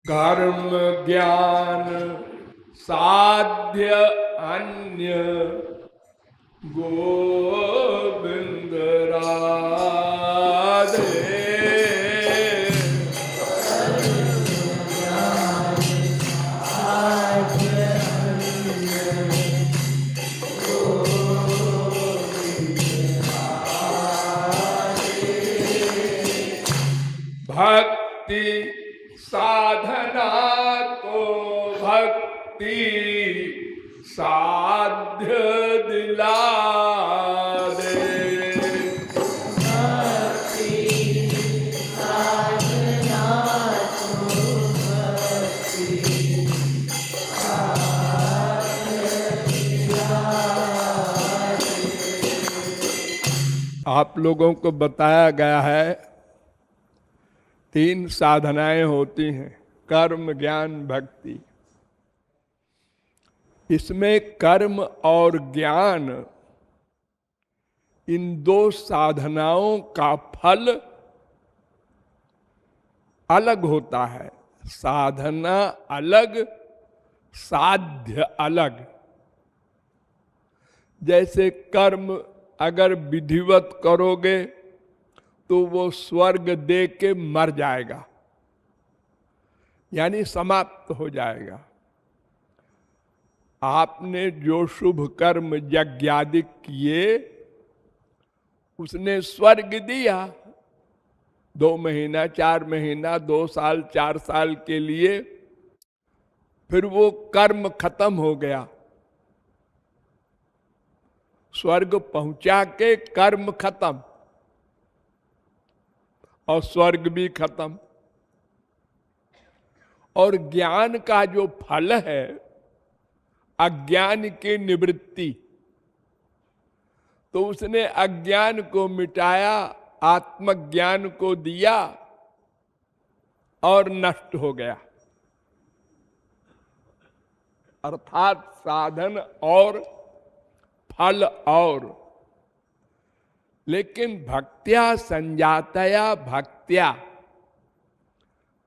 कर्म ज्ञान साध्य अन्य गोविंद राधे। भक्ति साधना को भक्ति साध्य दिला दे। भक्ति साधना को भक्ति साध्य दिला दे। आप लोगों को बताया गया है 3 साधनाएं होती हैं, कर्म ज्ञान भक्ति। इसमें कर्म और ज्ञान, इन 2 साधनाओं का फल अलग होता है। साधना अलग, साध्य अलग। जैसे कर्म अगर विधिवत करोगे तो वो स्वर्ग दे के मर जाएगा, यानी समाप्त हो जाएगा। आपने जो शुभ कर्म यज्ञादि किए उसने स्वर्ग दिया, 2 महीना 4 महीना 2 साल 4 साल के लिए, फिर वो कर्म खत्म हो गया। स्वर्ग पहुंचा के कर्म खत्म और स्वर्ग भी खत्म। और ज्ञान का जो फल है, अज्ञान की निवृत्ति, तो उसने अज्ञान को मिटाया, आत्मज्ञान को दिया और नष्ट हो गया। अर्थात साधन और फल और। लेकिन भक्त्या संजातया भक्त्या,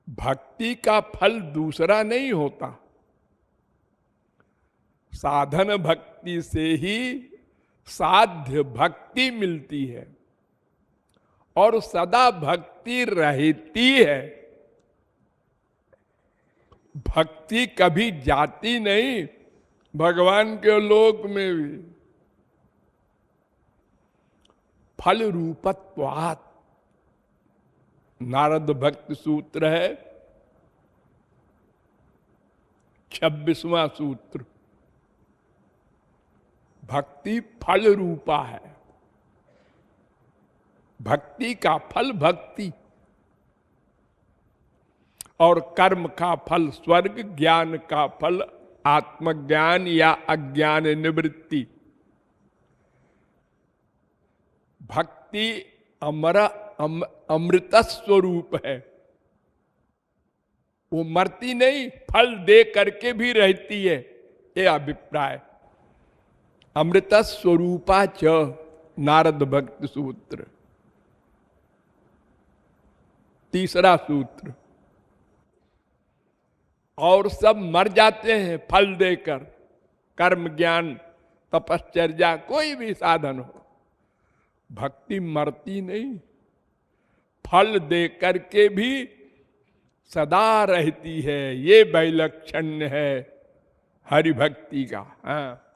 भक्ति का फल दूसरा नहीं होता। साधन भक्ति से ही साध्य भक्ति मिलती है और सदा भक्ति रहती है। भक्ति कभी जाती नहीं, भगवान के लोक में भी। फल रूपत्वात्, नारद भक्ति सूत्र है 26वां सूत्र। भक्ति फल रूपा है। भक्ति का फल भक्ति, और कर्म का फल स्वर्ग, ज्ञान का फल आत्मज्ञान या अज्ञान निवृत्ति। भक्ति अमृत स्वरूप है, वो मरती नहीं, फल दे करके भी रहती है, ये अभिप्राय। अमृत स्वरूपा च, नारद भक्ति सूत्र 3रा सूत्र। और सब मर जाते हैं फल देकर, कर्म ज्ञान तपश्चर्या कोई भी साधन हो। भक्ति मरती नहीं, फल दे करके भी सदा रहती है। ये वैलक्षण्य है हरि भक्ति का। हाँ।